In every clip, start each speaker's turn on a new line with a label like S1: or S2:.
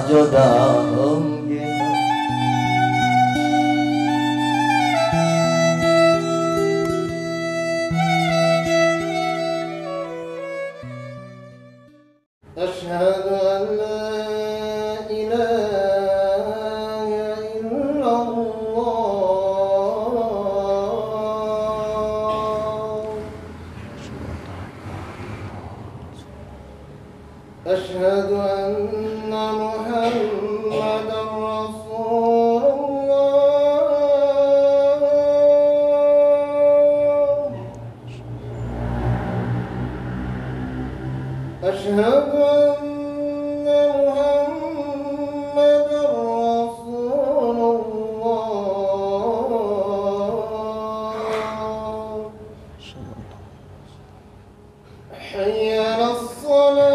S1: jodoh gitu.
S2: Asyhadu an la ilaha illallah. Asyhadu anna Muhammadar Rasulullah. Asyhadu anna Muhammadar Rasulullah. Hayya 'alas salah.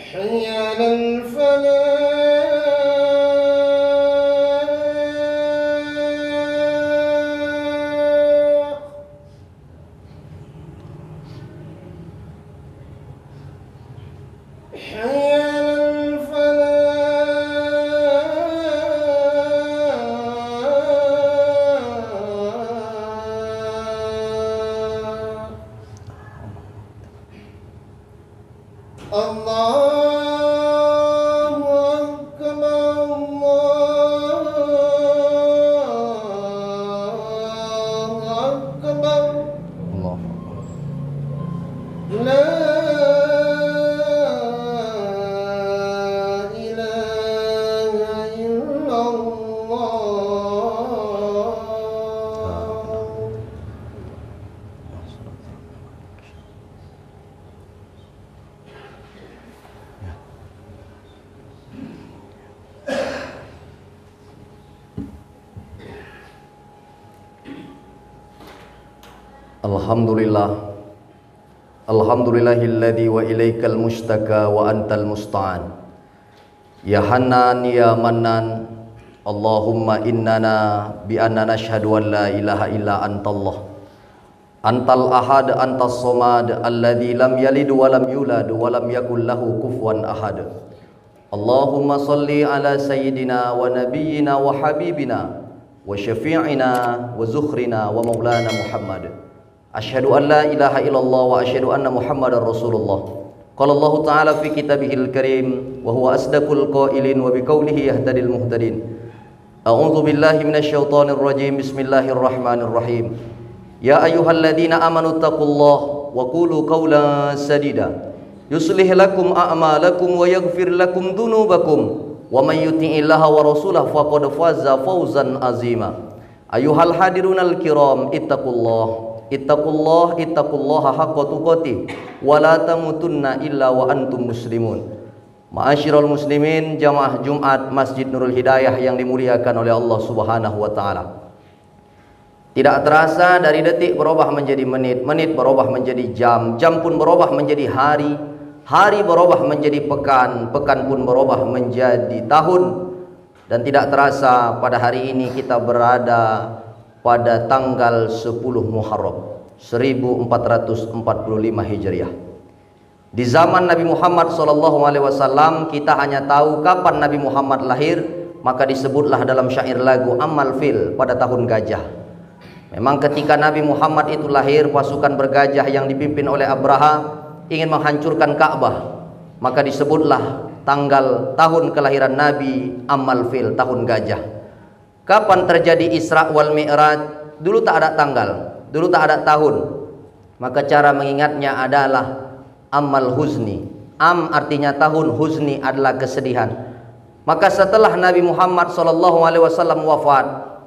S2: حي على الفلاح. حي على الفلاح. Allahu Akbar, Allahu Akbar. La ilaha illallah.
S1: Alhamdulillah, alhamdulillahilladzi wa ilaikal mustaka wa antal musta'an. Ya Hannan ya Mannan, Allahumma innana bi anna nashhadu an la ilaha illa antallah. Antal ahad, antas somad, alladzi lam yalid wa lam yulad wa lam yakul lahu kufuwan ahad. Allahumma salli ala sayyidina wa nabiyyina wa habibina wa syafi'ina wa zukhrina wa maulana Muhammad. Asyhadu an la ilaha illallah wa asyhadu anna Muhammadar Rasulullah. Qala Allah Ta'ala fi kitabihil karim wa huwa asdaqul qailin wa biqaulihi yahdadil muhtadin. A'udzu billahi minasyaitonir rajim. Bismillahirrahmanirrahim. Ya ayyuhalladzina amanu taqullaha wa qulu qawlan sadida yuslih lakum a'malakum wa yaghfir lakum dhunubakum wa may yuti'illaha wa rasulahu faqad faza fawzan azima. Ayyuhal hadirunal kiram ittaqullaha haqqa tuqatih wa la tamutunna illa wa antum muslimun. Ma'asyiral muslimin, jamaah Jumat Masjid Nurul Hidayah yang dimuliakan oleh Allah Subhanahu wa taala. Tidak terasa dari detik berubah menjadi menit, menit berubah menjadi jam, jam pun berubah menjadi hari, hari berubah menjadi pekan, pekan pun berubah menjadi tahun. Dan tidak terasa pada hari ini kita berada pada tanggal 10 Muharram 1445 Hijriah. Di zaman Nabi Muhammad SAW kita hanya tahu kapan Nabi Muhammad lahir, maka disebutlah dalam syair lagu Amal Fil pada tahun gajah. Memang ketika Nabi Muhammad itu lahir, pasukan bergajah yang dipimpin oleh Abraha ingin menghancurkan Ka'bah, maka disebutlah tanggal tahun kelahiran Nabi Amal Fil, tahun gajah. Kapan terjadi Isra wal Mi'raj? Dulu tak ada tanggal, dulu tak ada tahun. Maka cara mengingatnya adalah Amal Huzni. Am artinya tahun, Huzni adalah kesedihan. Maka setelah Nabi Muhammad SAW wafat,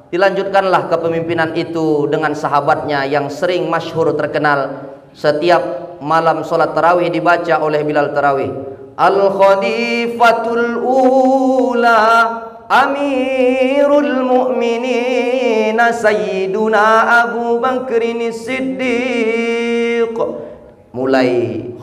S1: dilanjutkanlah kepemimpinan itu dengan sahabatnya yang sering masyhur terkenal. Setiap malam sholat tarawih dibaca oleh Bilal tarawih, Al-Khalifatul Ula Amirul Mu'minin Sayyiduna Abu Bakrin Siddiq. Mulai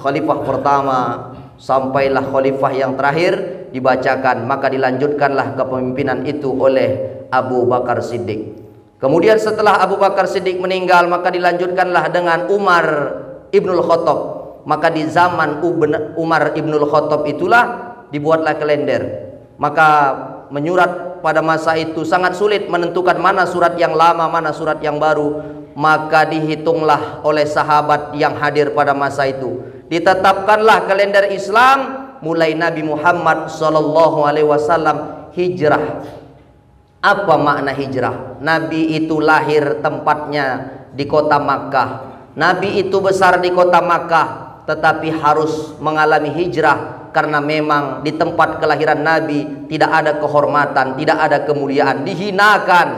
S1: khalifah pertama sampailah khalifah yang terakhir dibacakan, maka dilanjutkanlah kepemimpinan itu oleh Abu Bakar Siddiq. Kemudian setelah Abu Bakar Siddiq meninggal, maka dilanjutkanlah dengan Umar Ibnul Khattab. Maka di zaman Umar Ibnul Khattab itulah dibuatlah kalender. Maka menyurat pada masa itu sangat sulit menentukan mana surat yang lama, mana surat yang baru. Maka dihitunglah oleh sahabat yang hadir pada masa itu. Ditetapkanlah kalender Islam mulai Nabi Muhammad SAW hijrah. Apa makna hijrah? Nabi itu lahir tempatnya di kota Makkah. Nabi itu besar di kota Makkah, tetapi harus mengalami hijrah karena memang di tempat kelahiran Nabi tidak ada kehormatan, tidak ada kemuliaan, dihinakan,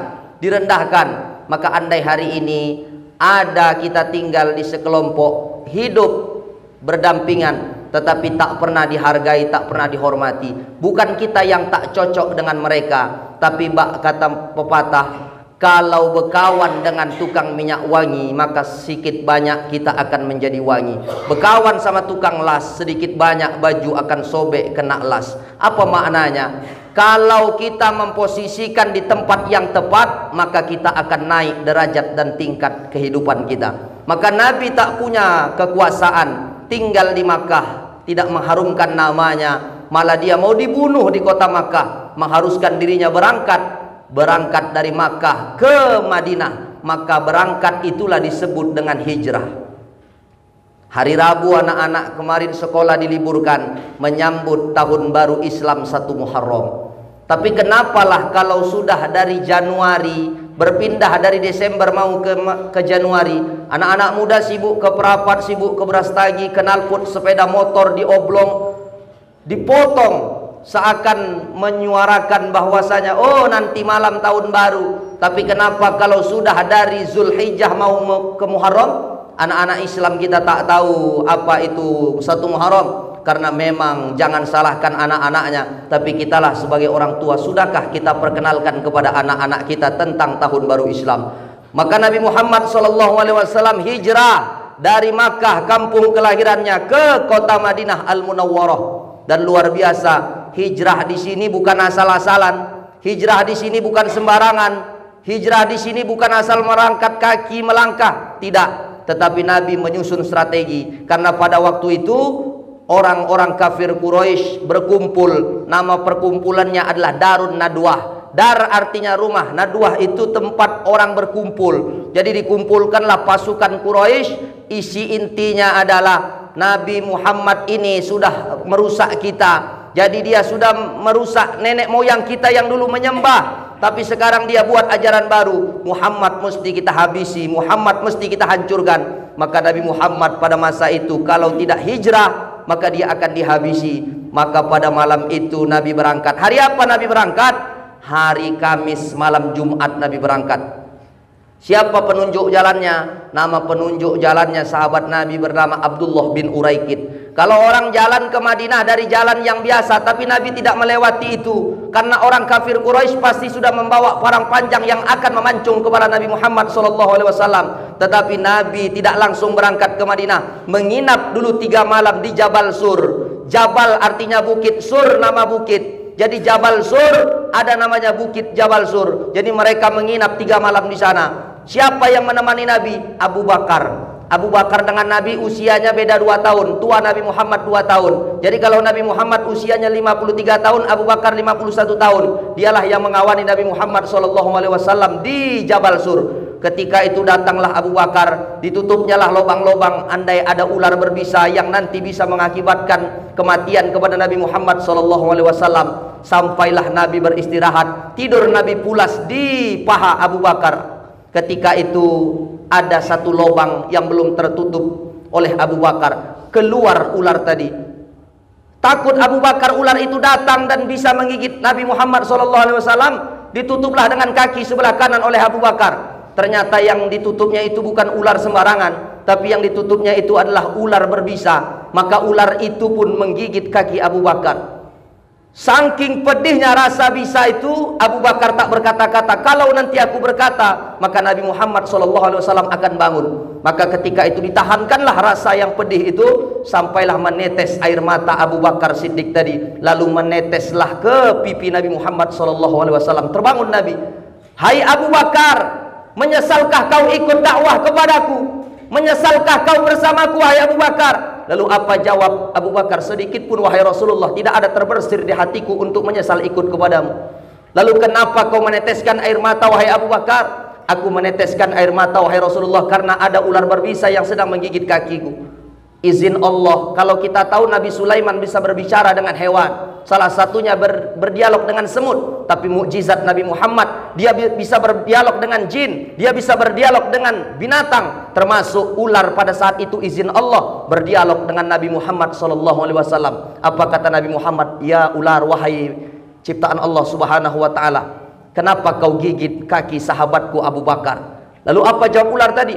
S1: direndahkan. Maka andai hari ini ada kita tinggal di sekelompok, hidup berdampingan, tetapi tak pernah dihargai, tak pernah dihormati. Bukan kita yang tak cocok dengan mereka, tapi kata pepatah, kalau berkawan dengan tukang minyak wangi, maka sedikit banyak kita akan menjadi wangi. Berkawan sama tukang las, sedikit banyak baju akan sobek kena las. Apa maknanya? Kalau kita memposisikan di tempat yang tepat, maka kita akan naik derajat dan tingkat kehidupan kita. Maka Nabi tak punya kekuasaan, tinggal di Makkah, tidak mengharumkan namanya, malah dia mau dibunuh di kota Makkah, mengharuskan dirinya berangkat dari Makkah ke Madinah. Maka berangkat itulah disebut dengan hijrah. Hari Rabu anak-anak kemarin sekolah diliburkan menyambut tahun baru Islam 1 Muharram. Tapi kenapalah kalau sudah dari Januari berpindah dari Desember mau ke Januari, anak-anak muda sibuk ke perapat, sibuk ke Brastagi, knalpot sepeda motor dioblong, dipotong, seakan menyuarakan bahwasanya oh nanti malam tahun baru. Tapi kenapa kalau sudah dari Zulhijjah mau ke Muharram, anak-anak Islam kita tak tahu apa itu 1 Muharram? Karena memang jangan salahkan anak-anaknya, tapi kitalah sebagai orang tua, sudahkah kita perkenalkan kepada anak-anak kita tentang tahun baru Islam? Maka Nabi Muhammad SAW hijrah dari Makkah, kampung kelahirannya, ke kota Madinah Al-Munawwarah. Dan luar biasa, hijrah di sini bukan asal-asalan, hijrah di sini bukan sembarangan, hijrah di sini bukan asal merangkat kaki melangkah, tidak. Tetapi Nabi menyusun strategi, karena pada waktu itu orang-orang kafir Quraisy berkumpul. Nama perkumpulannya adalah Darun Nadwah. Dar artinya rumah, Nadwah itu tempat orang berkumpul. Jadi dikumpulkanlah pasukan Quraisy. Isi intinya adalah Nabi Muhammad ini sudah merusak kita. Jadi dia sudah merusak nenek moyang kita yang dulu menyembah, tapi sekarang dia buat ajaran baru. Muhammad mesti kita habisi, Muhammad mesti kita hancurkan. Maka Nabi Muhammad pada masa itu kalau tidak hijrah, maka dia akan dihabisi. Maka pada malam itu Nabi berangkat. Hari apa Nabi berangkat? Hari Kamis malam Jumat Nabi berangkat. Siapa penunjuk jalannya? Nama penunjuk jalannya sahabat Nabi bernama Abdullah bin Uraikid. Kalau orang jalan ke Madinah dari jalan yang biasa, tapi Nabi tidak melewati itu, karena orang kafir Quraisy pasti sudah membawa parang panjang yang akan memancung kepada Nabi Muhammad SAW. Tetapi Nabi tidak langsung berangkat ke Madinah, menginap dulu 3 malam di Jabal Sur. Jabal artinya bukit, Sur nama bukit. Jadi Jabal Sur ada namanya bukit Jabal Sur. Jadi mereka menginap 3 malam di sana. Siapa yang menemani Nabi? Abu Bakar. Abu Bakar dengan Nabi usianya beda 2 tahun. Tua Nabi Muhammad 2 tahun. Jadi kalau Nabi Muhammad usianya 53 tahun, Abu Bakar 51 tahun. Dialah yang mengawani Nabi Muhammad SAW di Jabal Sur. Ketika itu datanglah Abu Bakar, ditutupnya lah lubang-lubang, andai ada ular berbisa yang nanti bisa mengakibatkan kematian kepada Nabi Muhammad SAW. Sampailah Nabi beristirahat, tidur Nabi pulas di paha Abu Bakar. Ketika itu ada satu lubang yang belum tertutup oleh Abu Bakar, keluar ular tadi. Takut Abu Bakar ular itu datang dan bisa menggigit Nabi Muhammad SAW, ditutuplah dengan kaki sebelah kanan oleh Abu Bakar. Ternyata yang ditutupnya itu bukan ular sembarangan, tapi yang ditutupnya itu adalah ular berbisa. Maka ular itu pun menggigit kaki Abu Bakar. Saking pedihnya rasa bisa itu, Abu Bakar tak berkata-kata. Kalau nanti aku berkata, maka Nabi Muhammad SAW akan bangun. Maka ketika itu ditahankanlah rasa yang pedih itu, sampailah menetes air mata Abu Bakar Siddiq tadi. Lalu meneteslah ke pipi Nabi Muhammad SAW. Terbangun Nabi. Hai Abu Bakar, menyesalkah kau ikut dakwah kepadaku? Menyesalkah kau bersamaku, hai Abu Bakar? Lalu apa jawab Abu Bakar? Sedikit pun wahai Rasulullah, tidak ada terbersih di hatiku untuk menyesal ikut kepadamu. Lalu kenapa kau meneteskan air mata, wahai Abu Bakar? Aku meneteskan air mata, wahai Rasulullah, karena ada ular berbisa yang sedang menggigit kakiku. Izin Allah. Kalau kita tahu Nabi Sulaiman bisa berbicara dengan hewan, salah satunya berdialog dengan semut. Tapi mukjizat Nabi Muhammad, dia bisa berdialog dengan jin, dia bisa berdialog dengan binatang, termasuk ular. Pada saat itu izin Allah berdialog dengan Nabi Muhammad SAW. Apa kata Nabi Muhammad? Ya ular, wahai ciptaan Allah Subhanahu wa ta'ala, kenapa kau gigit kaki sahabatku Abu Bakar? Lalu apa jawab ular tadi?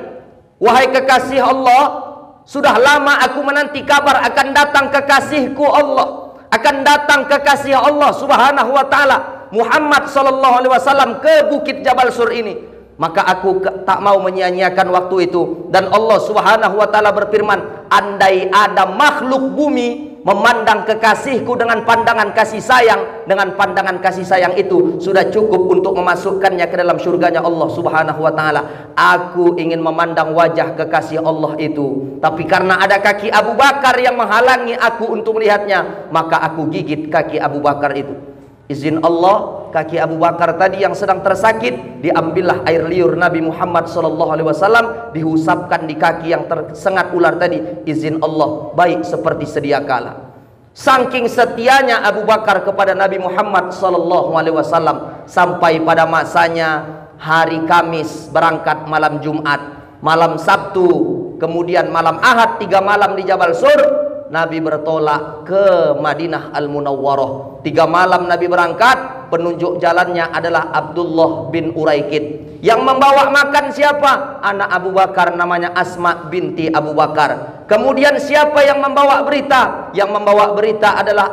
S1: Wahai kekasih Allah, sudah lama aku menanti kabar akan datang kekasihku Allah, akan datang kekasih Allah Subhanahu wa ta'ala, Muhammad SAW, ke Bukit Jabal Sur ini. Maka aku tak mau menyia-nyiakan waktu itu. Dan Allah Subhanahu wa ta'ala berfirman, andai ada makhluk bumi memandang kekasihku dengan pandangan kasih sayang, dengan pandangan kasih sayang itu sudah cukup untuk memasukkannya ke dalam surganya Allah Subhanahu wa ta'ala. Aku ingin memandang wajah kekasih Allah itu, tapi karena ada kaki Abu Bakar yang menghalangi aku untuk melihatnya, maka aku gigit kaki Abu Bakar itu. Izin Allah, kaki Abu Bakar tadi yang sedang tersakit, diambillah air liur Nabi Muhammad SAW, dihusapkan di kaki yang tersengat ular tadi. Izin Allah, baik seperti sedia kala. Saking setianya Abu Bakar kepada Nabi Muhammad SAW, sampai pada masanya hari Kamis berangkat malam Jumat, malam Sabtu, kemudian malam Ahad, 3 malam di Jabal Sur. Nabi bertolak ke Madinah Al-Munawwarah. 3 malam Nabi berangkat. Penunjuk jalannya adalah Abdullah bin Uraikid. Yang membawa makan siapa? Anak Abu Bakar, namanya Asma binti Abu Bakar. Kemudian siapa yang membawa berita? Yang membawa berita adalah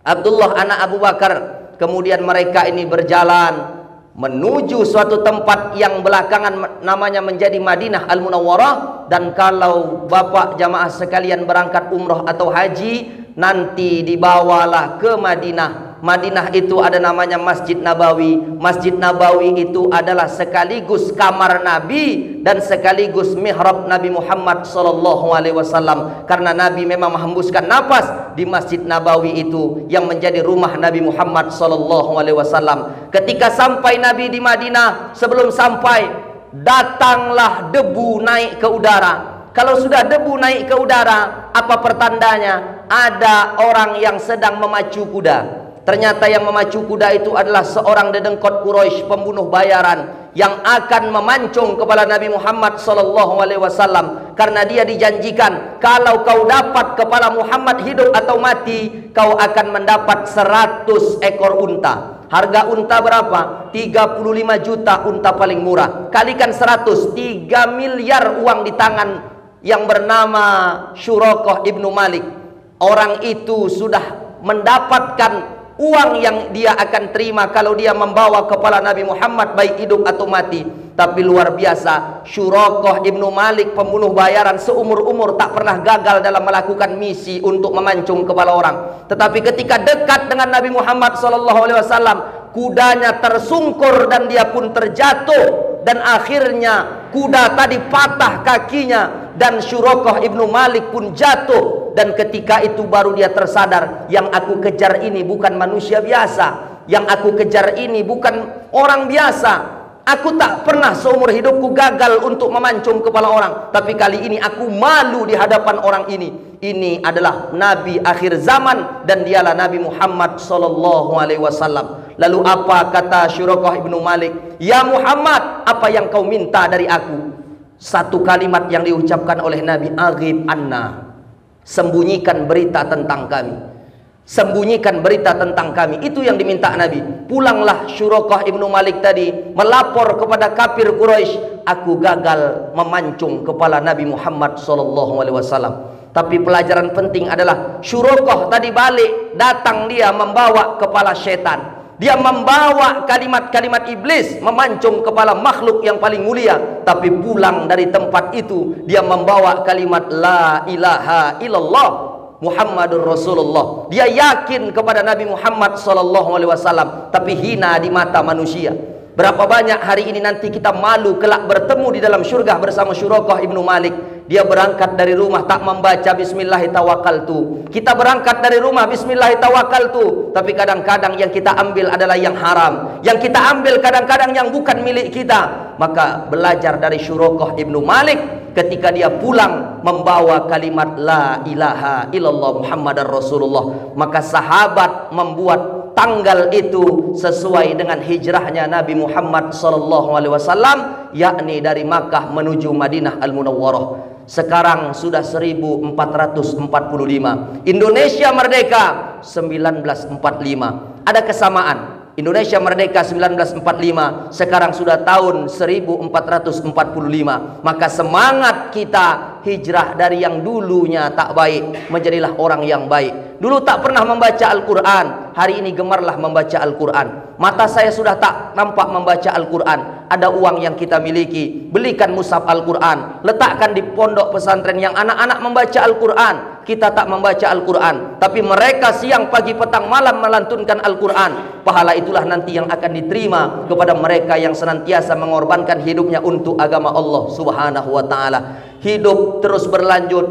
S1: Abdullah anak Abu Bakar. Kemudian mereka ini berjalan menuju suatu tempat yang belakangan namanya menjadi Madinah Al-Munawwarah. Dan kalau bapak jamaah sekalian berangkat umroh atau haji, nanti dibawalah ke Madinah. Madinah itu ada namanya Masjid Nabawi. Masjid Nabawi itu adalah sekaligus kamar Nabi dan sekaligus mihrab Nabi Muhammad SAW. Karena Nabi memang menghembuskan nafas di Masjid Nabawi itu yang menjadi rumah Nabi Muhammad SAW. Ketika sampai Nabi di Madinah, sebelum sampai, datanglah debu naik ke udara. Kalau sudah debu naik ke udara, apa pertandanya? Ada orang yang sedang memacu kuda. Ternyata yang memacu kuda itu adalah seorang dedengkot Quraisy, pembunuh bayaran, yang akan memancung kepala Nabi Muhammad SAW. Karena dia dijanjikan, kalau kau dapat kepala Muhammad hidup atau mati, kau akan mendapat 100 ekor unta. Harga unta berapa? 35 juta unta paling murah. Kalikan 100, 3 miliar uang di tangan yang bernama Syuraqah ibnu Malik. Orang itu sudah mendapatkan uang yang dia akan terima kalau dia membawa kepala Nabi Muhammad baik hidup atau mati. Tapi luar biasa, Syuraqah ibnu Malik, pembunuh bayaran, seumur-umur tak pernah gagal dalam melakukan misi untuk memancung kepala orang. Tetapi ketika dekat dengan Nabi Muhammad SAW, kudanya tersungkur dan dia pun terjatuh. Dan akhirnya kuda tadi patah kakinya dan Syuraqah ibnu Malik pun jatuh. Dan ketika itu baru dia tersadar, yang aku kejar ini bukan manusia biasa, yang aku kejar ini bukan orang biasa. Aku tak pernah seumur hidupku gagal untuk memancung kepala orang, tapi kali ini aku malu di hadapan orang ini. Ini adalah Nabi akhir zaman dan dialah Nabi Muhammad SAW. Lalu apa kata Syuraqah ibnu Malik? Ya Muhammad, apa yang kau minta dari aku? Satu kalimat yang diucapkan oleh Nabi, aghib anna, sembunyikan berita tentang kami. Sembunyikan berita tentang kami. Itu yang diminta Nabi. Pulanglah Syuraqah ibnu Malik tadi melapor kepada kafir Quraisy, aku gagal memancung kepala Nabi Muhammad SAW. Tapi pelajaran penting adalah Syurokoh tadi balik, datang dia membawa kepala setan. Dia membawa kalimat-kalimat iblis, memancung kepala makhluk yang paling mulia. Tapi pulang dari tempat itu, dia membawa kalimat La ilaha illallah Muhammadur Rasulullah. Dia yakin kepada Nabi Muhammad SAW, tapi hina di mata manusia. Berapa banyak hari ini nanti kita malu kelak bertemu di dalam syurga bersama Syurokoh ibnu Malik. Dia berangkat dari rumah tak membaca Bismillahirrahmanirrahim. Kita berangkat dari rumah Bismillahirrahmanirrahim, tapi kadang-kadang yang kita ambil adalah yang haram. Yang kita ambil kadang-kadang yang bukan milik kita. Maka belajar dari Syurokoh ibnu Malik, ketika dia pulang membawa kalimat La ilaha illallah Muhammadar Rasulullah, maka sahabat membuat tanggal itu sesuai dengan hijrahnya Nabi Muhammad SAW, yakni dari Makkah menuju Madinah Al-Munawwarah. Sekarang sudah 1445. Indonesia merdeka 1945. Ada kesamaan. Indonesia merdeka 1945, sekarang sudah tahun 1445. Maka semangat kita hijrah dari yang dulunya tak baik, menjadilah orang yang baik. Dulu tak pernah membaca Al-Quran, hari ini gemarlah membaca Al-Quran. Mata saya sudah tak nampak membaca Al-Quran. Ada uang yang kita miliki, belikan mushaf Al-Quran, letakkan di pondok pesantren yang anak-anak membaca Al-Quran. Kita tak membaca Al-Quran, tapi mereka siang, pagi, petang, malam melantunkan Al-Quran. Pahala itulah nanti yang akan diterima kepada mereka yang senantiasa mengorbankan hidupnya untuk agama Allah Subhanahu wa ta'ala. Hidup terus berlanjut,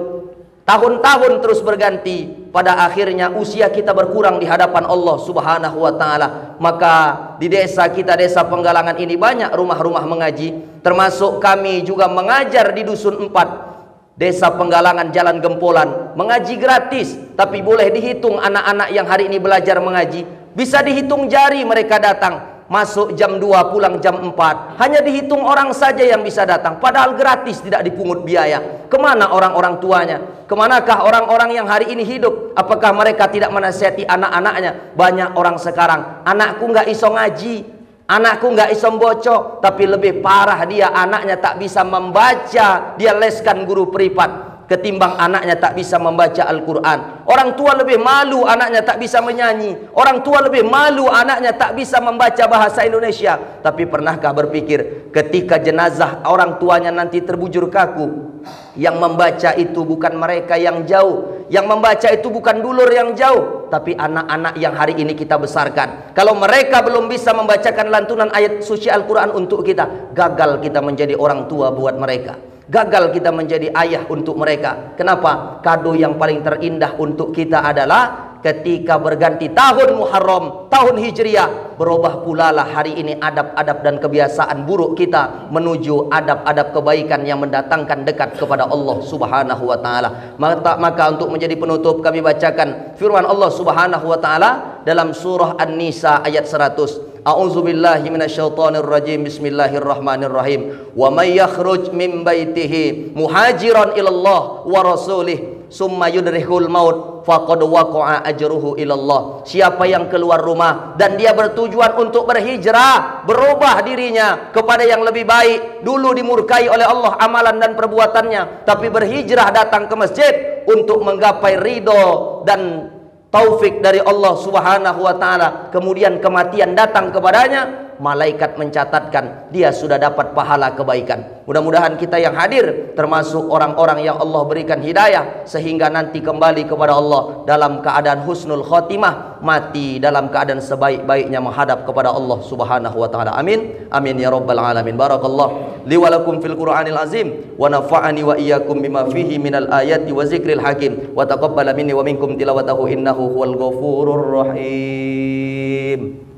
S1: tahun-tahun terus berganti. Pada akhirnya usia kita berkurang di hadapan Allah Subhanahu wa ta'ala. Maka di desa kita, desa Penggalangan ini, banyak rumah-rumah mengaji. Termasuk kami juga mengajar di Dusun 4, Desa Penggalangan, Jalan Gempolan. Mengaji gratis, tapi boleh dihitung anak-anak yang hari ini belajar mengaji. Bisa dihitung jari mereka datang. Masuk jam 2, pulang jam 4. Hanya dihitung orang saja yang bisa datang. Padahal gratis, tidak dipungut biaya. Kemana orang-orang tuanya? Kemanakah orang-orang yang hari ini hidup? Apakah mereka tidak menasihati anak-anaknya? Banyak orang sekarang, anakku nggak iso ngaji, anakku nggak iso bocok. Tapi lebih parah dia, anaknya tak bisa membaca, dia leskan guru privat, ketimbang anaknya tak bisa membaca Al-Quran. Orang tua lebih malu anaknya tak bisa menyanyi. Orang tua lebih malu anaknya tak bisa membaca bahasa Indonesia. Tapi pernahkah berpikir, ketika jenazah orang tuanya nanti terbujur kaku, yang membaca itu bukan mereka yang jauh, yang membaca itu bukan dulur yang jauh, tapi anak-anak yang hari ini kita besarkan. Kalau mereka belum bisa membacakan lantunan ayat suci Al-Quran untuk kita, gagal kita menjadi orang tua buat mereka. Gagal kita menjadi ayah untuk mereka. Kenapa? Kado yang paling terindah untuk kita adalah ketika berganti tahun Muharram, tahun Hijriah, berubah pula lah hari ini adab-adab dan kebiasaan buruk kita menuju adab-adab kebaikan yang mendatangkan dekat kepada Allah Subhanahu wa ta'ala. Maka untuk menjadi penutup, kami bacakan firman Allah Subhanahu wa ta'ala dalam surah An-Nisa ayat 100. A'udzubillahi minasyaitonirrajim. Bismillahirrahmanirrahim. Wa may yakhruj min baitihi muhajiran ilallah wa rasulih summa yudrihul maut faqad waqa'a ajruhu ilallah. Siapa yang keluar rumah dan dia bertujuan untuk berhijrah, berubah dirinya kepada yang lebih baik. Dulu dimurkai oleh Allah amalan dan perbuatannya, tapi berhijrah datang ke masjid untuk menggapai ridho dan taufik dari Allah Subhanahu wa ta'ala, kemudian kematian datang kepadanya, malaikat mencatatkan dia sudah dapat pahala kebaikan. Mudah-mudahan kita yang hadir termasuk orang-orang yang Allah berikan hidayah sehingga nanti kembali kepada Allah dalam keadaan husnul khotimah, mati dalam keadaan sebaik-baiknya menghadap kepada Allah Subhanahu wa ta'ala. Amin amin ya rabbal alamin. Barakallah li wa lakum fil Qur'anil azim wa nafa'ani wa iyyakum bima fihi minal ayati wa zikril hakim wa taqabbala minni wa minkum tilawatahu innahu huwal ghafurur rahim.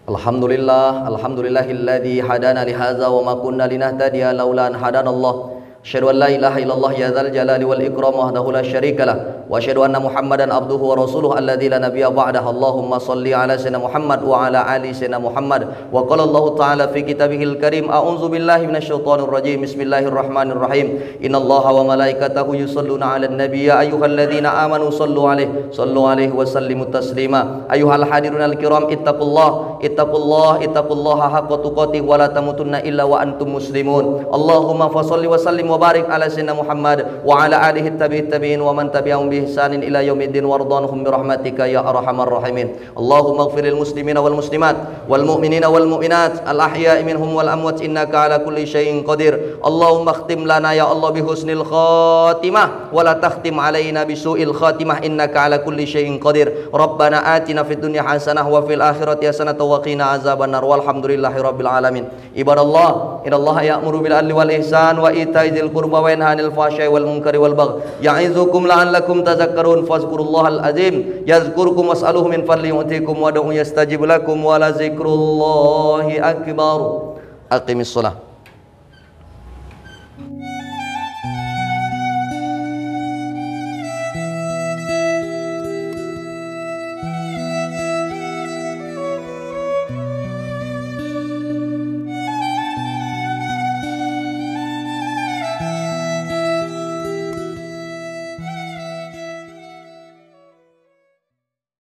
S1: Alhamdulillah, alhamdulillahilladzi hadana li hadza wa ma kunna linahtadiya laula an hadanallah. Asyhadu an la ilaha illallah ya dzal jalali wal ikram wahdahu la syarika lah wa asyhadu anna Muhammadan abduhu wa rasuluhu alladzi la nabiyya ba'dahu. Allahumma shalli ala sayyidina Muhammad wa ala ali sayyidina Muhammad. Wa qala Allah ta'ala fi kitabihil karim a'udzu billahi minasyaitonir rajim. Bismillahirrahmanirrahim. Innallaha wa malaikatahu yusholluna 'alan nabiy ya ayyuhalladzina amanu sallu alaihi wa sallimu taslima. Ayyuhal hadirunal kiram ittaqullaha haqqa tuqatih wa la tamutunna illa wa antum muslimun. Allahumma fashalli wa sallim wa barik ala sayyidina Muhammad wa ala alihi tabi'in wa man tabi'ahum bi ihsanin ila yaumiddin warḍanhum bi rahmatika ya arhamar rahimin. Allahumma ighfir lil muslimina wal muslimat wal mu'minina wal mu'minat al ahya'i minhum wal amwat innaka ala kulli syai'in qadir. Allahumma khtim lana ya Allah bi husnil khatimah wa la takhtim alaina bi su'il khatimah innaka ala kulli syai'in qadir. Rabbana atina fid dunya hasanah wa fil akhirati hasanah wa qina azabannar walhamdulillahi rabbil alamin. Ibadallah, innallaha ya'muru bil adli wal ihsan wa ita'i dzil qurba wa yanha 'anil fahsya'i wal munkari wal baghi ya'izukum la'allakum tadhakkarun fazkurullahal azim yazkurkum was'aluhu min fadli yu'tikum wa da'u yastajib lakum wa la zikrullahi akbar. Aqimis shalah.